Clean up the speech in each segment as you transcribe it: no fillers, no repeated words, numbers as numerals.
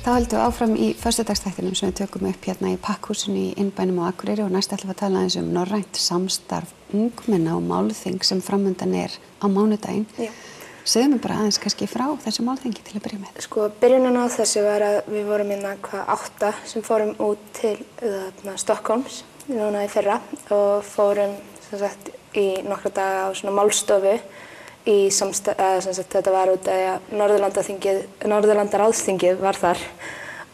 Þá höldum við áfram í föstudagsþættinum sem við tökum upp hérna í Pakkhúsinu í innbænum á Akureyri og næst ætlum við að tala aðeins norrænt samstarf ungmenna og málþing sem framundan á mánudaginn. Já. Segðu mér bara aðeins kannski frá þessu málþingi til að byrja með. Sko, byrjunin á þessu var að við vorum 8 sem fórum út til Stokkólms núna í fyrra og fórum sem sagt í nokkra daga á svona málstofu í þetta var út að Norðurlandaráðsþingið var þar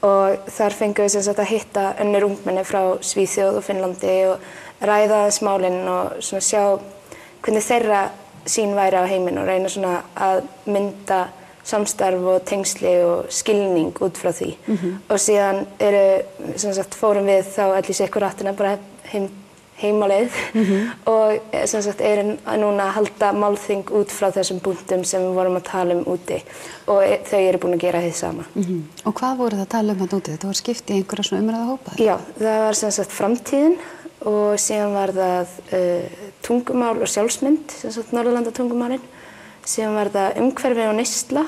og þar fengum við sem sagt að hitta önnur ungmenni frá Svíþjóð og Finnlandi og ræða aðeins málin og svona sjá hvernig þeirra sýn væri á heiminn og reyna svona að mynda samstarf og tengsli og skilning út frá því. Og síðan sem sagt fórum við þá allir í sitt áttina bara heim á leið og sem sagt núna að halda málþing út frá þessum punktum sem við vorum að tala úti og þau eru búin að gera því sama. Og hvað voruð að tala þarna úti? Þetta voru skipt í einhverja svona umræðuhópa? Já, það var sem sagt framtíðin og síðan var það tungumál og sjálfsmynd, sem sagt Norðurlandatungumálin, síðan var það umhverfi og neysla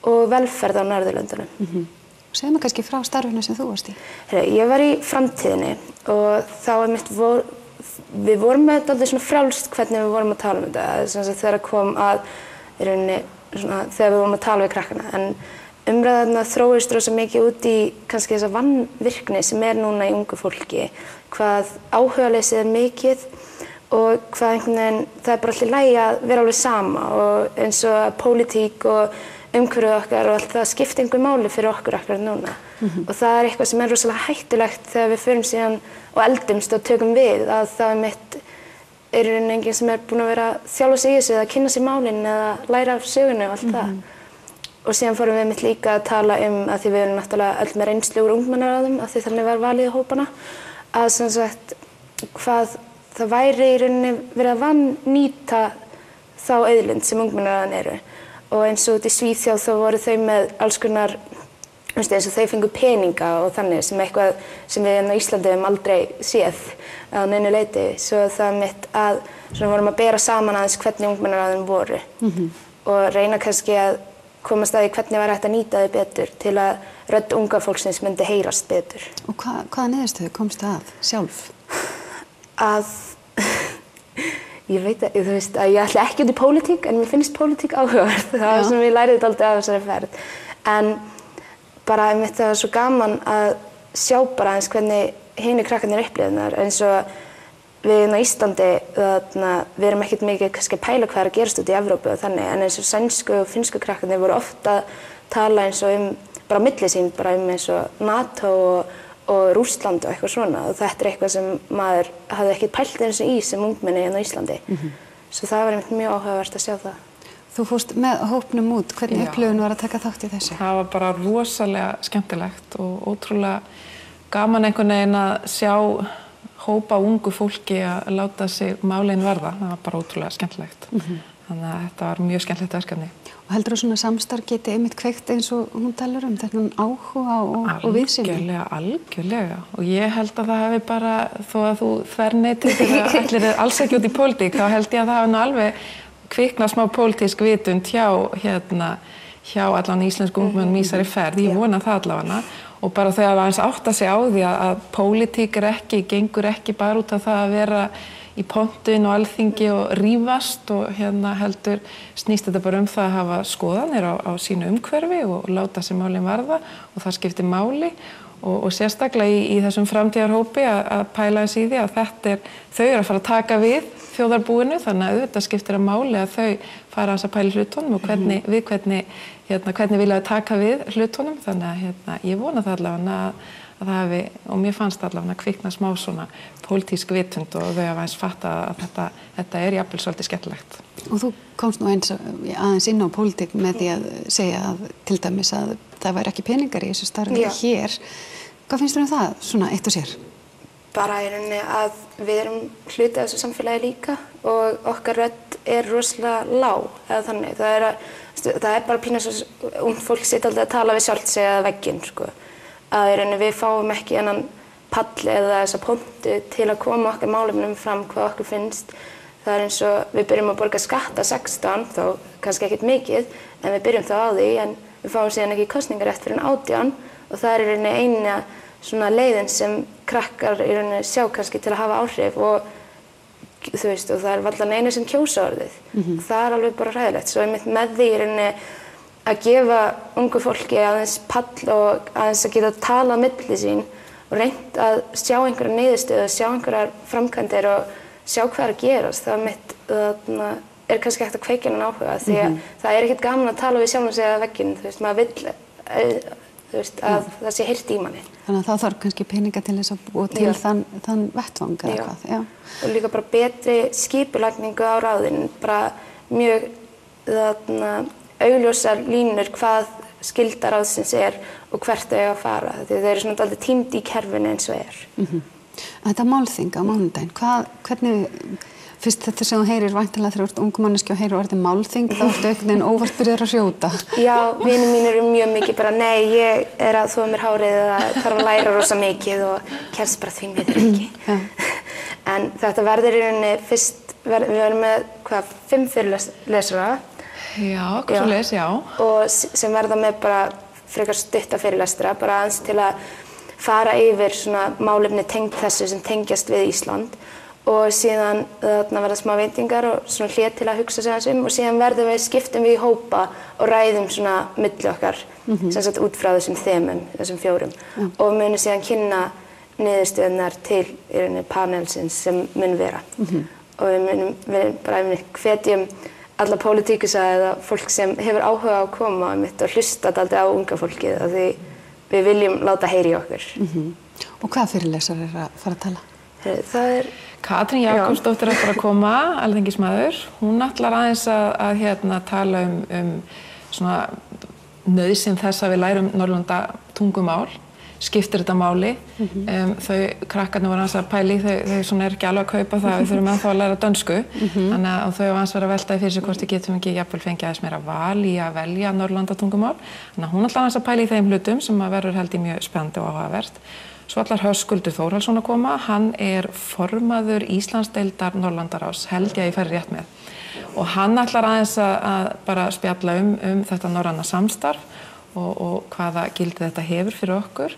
og velferð á Norðurlöndunum. Segðu mér kannski frá starfinu sem þú varst í. Ég var í framtíðinni og þá við vorum með þetta alltaf svona frjálst hvernig við vorum að tala þetta, sem sagt þegar kom að þegar við vorum að tala við krakkana. En umræðarna þróist rosa mikið út í kannski þessa vanvirkni sem núna í ungu fólki, hvað áhugaleysið mikið og hvað einhvern veginn, það bara alltaf í lagi að vera alveg sama og eins og pólitík og umhverfið okkar og allt það skiptir einhver máli fyrir okkur akkurat núna. Og það eitthvað sem rosalega hættulegt þegar við förum síðan og eldumst og tökum við að það enginn sem búinn að vera að þjálfa sig í þessu eða kynna sér málin eða læra af sögunni og allt það. Og síðan fórum við líka að tala að því við erum náttúrulega öll með reynslu úr ungmennaráðum að því þannig var valið á hópana að sem sagt hvað það væri í rauninni verið að vannýta þá auðlind sem ungmennaráðin eru. Og eins og út í Svíþjóð þá voru þau með alls konar, eins og þau fengu peninga og þannig sem eitthvað sem við á Íslandi höfum aldrei séð á neinu leyti. Svo það að vorum að bera saman aðeins hvernig ungmennaráðin voru og reyna kannski að komast að því hvernig væri hægt að nýta þau betur til að rödd unga fólksins myndi heyrast betur. Og hvaða niðurstöðu komstu að sjálf? Ég veit að, þú veist, að ég ætla ekki út í pólitík, en mér finnst pólitík áhugaverð. Það var sem ég lærið dálítið af þessari ferð. En bara það var svo gaman að sjá bara eins hvernig hinir krakkarnir upplifðu eins og við á Íslandi, við erum ekkert mikið kannski að pæla hvað að gerast út í Evrópu og þannig, en eins og sænsku og finnsku krakkarnir voru ofta að tala eins og bara milli sín, bara eins og NATO og Rússland og eitthvað svona og þetta eitthvað sem maður hafði ekkert pælt eins og í sem ungmenni á Íslandi. Svo það var mjög áhugavert að sjá það. Þú fórst með hópnum út, hvernig upplifun var að taka þátt í þessu? Það var bara rosalega skemmtilegt og ótrúlega gaman einhvern veginn að sjá hópa ungu fólki að láta sig málin verða. Það var bara ótrúlega skemmtilegt. Þannig að þetta var mjög skemmtilegt verkefni. Og heldur að svona samstarf geti einmitt kveikt eins og hún talar þennan áhuga og viðsýni? Algjörlega. Og ég held að það hefði bara, þó að þú þverneitir fyrir að allir alls ekki út í pólitík, þá held ég að það hefði alveg kviknað smá pólitísk vitund hjá allan íslensku ungmennum í þessari ferð. Ég vona það allavega. Og bara þau hafa aðeins átta sig á því að pólitík gengur ekki bara út af það að vera í pontun og alþingi og rífast og heldur snýst þetta bara það að hafa skoðanir á sínu umhverfi og láta sig málin varða og það skiptir máli og sérstaklega í þessum framtíðarhópi að pæla þess í því að þau eru að fara að taka við þjóðarbúinu þannig að auðvitað skiptir að máli að þau fara að pæla hlutunum og hvernig vilja þau taka við hlutunum þannig að ég vona það allavega að það hefði, og mér fannst allavega að kvikna smá svona pólitísk vitund og þau hafa eins fatta að þetta jafnvel svolítið skemmtilegt. Og þú komst nú aðeins inn á pólitík með því að segja til dæmis að það væri ekki peningar í þessu starfi hér. Hvað finnst þér það svona eitt og sér? Bara í rauninni að við erum hluti af þessu samfélagi líka og okkar rödd rosalega lág eða þannig. Það bara pínu svo ungt fólk sitt alltaf að tala við sjálft sig eða vegginn, sko. Að í rauninni við fáum ekki þennan palli eða þessa pontu til að koma okkar málefnum fram hvað okkur finnst. Það eins og við byrjum að borga skatta 16, þá kannski ekkert mikið, en við byrjum þá á því, en við fáum síðan ekki kosningarétt fyrir 18 og það í rauninni eina svona leiðin sem krakkar í rauninni sjá kannski til að hafa áhrif og þú veist, og það varla neinu sem kjósa orðið. Það alveg bara hræðilegt. Svo einmitt með því í rauninni að gefa ungu fólki aðeins pall og aðeins að geta talað milli sín og reynt að sjá einhverja niðurstöðu, sjá einhverjar framkvæmdir og sjá hvað að gerast. Það mitt kannski hægt að kveikja hennan áhuga því að það ekkert gaman að tala við sjálfum sig að vegginn, þú veist, maður vill að það sé heyrt í manni. Þannig að þá þarf kannski peninga til þess að búa til þann vettvang eða hvað. Já. Og líka bara betri skipulagningu á ráðin, bara mjög augljósar línur hvað skylda ráðsins og hvert þau eiga að fara. Því þau eru svona dálítið tímd í kerfinu eins og Þetta málþing á mánudaginn, hvernig, fyrst þetta sem þú heyrir væntanlega þegar þú ert ung manneskja og heyrir orðið málþing, þá ertu einhvern veginn óvart byrjaður að hrjóta. Já, vinir mínir eru mjög mikið bara, nei, ég að þvoa mér hárið eða þarf að læra rosa mikið og kemst bara því miður ekki. En þetta verður í rauninni fyrst, við verðum með 5 fyrirlesara. Já, hvað svo les, já. Og sem verða með bara frekar stutta fyrirlestra, bara aðeins til að fara yfir svona málefni tengd þessu sem tengjast við Ísland og síðan verða smá veitingar og svona hlé til að hugsa sig aðeins og síðan skiptum við í hópa og ræðum svona milli okkar sem sagt út frá þessum þemum, þessum 4 og munum síðan kynna niðurstöðurnar til í rauninni panelsins sem mun vera og við bara hvetjum alla pólitíkusa eða fólk sem hefur áhuga á að koma og hlusta dálítið á unga fólkið af því við viljum láta heyri í okkur. Og hvað fyrirlesar að fara að tala? Það Katrín Jakobsdóttir að fara að koma, alþingismaður. Hún ætlar aðeins að tala svona nauðsyn þess að við lærum Norðurlanda tungumál, skiptir þetta máli. Krakkarnir voru aðeins að pæla í, þau svona ekki alveg að kaupa það, við þurfum ennþá að læra dönsku. Þannig að þau aðeins verið að veltaði fyrir sig hvort við getum ekki jafnvel fengið aðeins meira val í að velja Norðurlanda tungumál. Þannig að hún ætlar aðeins að pæla í þeim hlutum sem verður held í mjög spennandi og áhugavert. Svo ætlar Höskuldur Þórhallsson að koma, hann formaður Íslandsdeildar Norðurlandaráðs, held ég að ég færi rétt með. Og hann ætlar aðeins að bara spjalla þetta norræna samstarf og hvaða gildi þetta hefur fyrir okkur.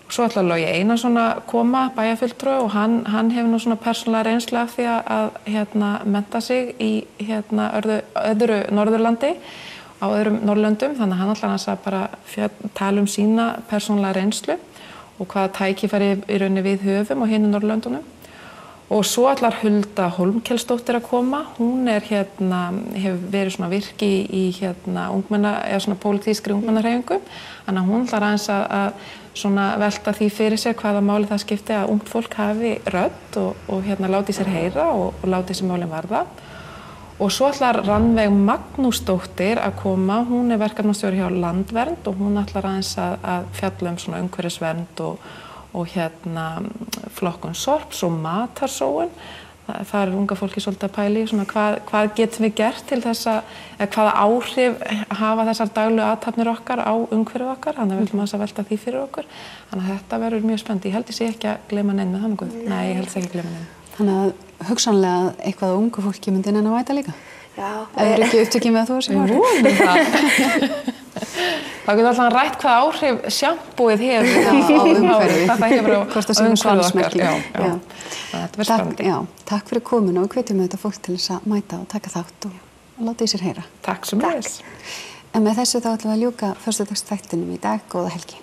Og svo ætlar Logi Einarsson að koma, bæjarfulltrúi, og hann hefur nú svona persónulega reynslu af því að mennta sig í öðru Norðurlandi, á öðrum Norðurlöndum, þannig að hann ætlar að bara tala sína persónulega reynslu og hvaða tækifæri í rauninni við höfum og hinum Norðurlöndunum. Og svo ætlar Hulda Hólmkelsdóttir að koma. Hún hefur verið svona virki í eða svona pólitískri ungmennahreyfingu. Þannig að hún ætlar aðeins að svona velta því fyrir sér hvaða máli það skipti að ungt fólk hafi rödd og láti sér heyra og láti sér málin varða. Og svo ætlar Rannveig Magnúsdóttir að koma. Hún verkefnastjóri hjá Landvernd og hún ætlar aðeins að fjalla svona umhverfisvernd og flokkun sorps og matarsóun. Það unga fólki svolítið að pæla í svona hvað getum við gert til þess hvaða áhrif hafa þessar daglegu athafnir okkar á umhverfið okkar, þannig að við ætlum að velta því fyrir okkur. Þannig að þetta verður mjög spennandi. Ég held ég sé ekki að gleyma neinu með þannig. Nei, ég held ekki að gleyma neinu. Þannig að hugsanlega eitthvað á ungu fólki myndi innan að væta líka? Já. Ef þú ekki upptökið með að þú sem áhrif. Þá getur alltaf rætt hvað áhrif sjampúið hefur á umhverfið. Þetta hefur á umhverfið okkar. Já. Þetta verður spennandi. Takk fyrir komuna og hvetjum þetta fólk til þess að mæta og taka þátt og láta í sér heyra. Takk sem leiðis. En með þessu þá ætlum við að ljúka föstudagsþættinum í dag. Góða helgi.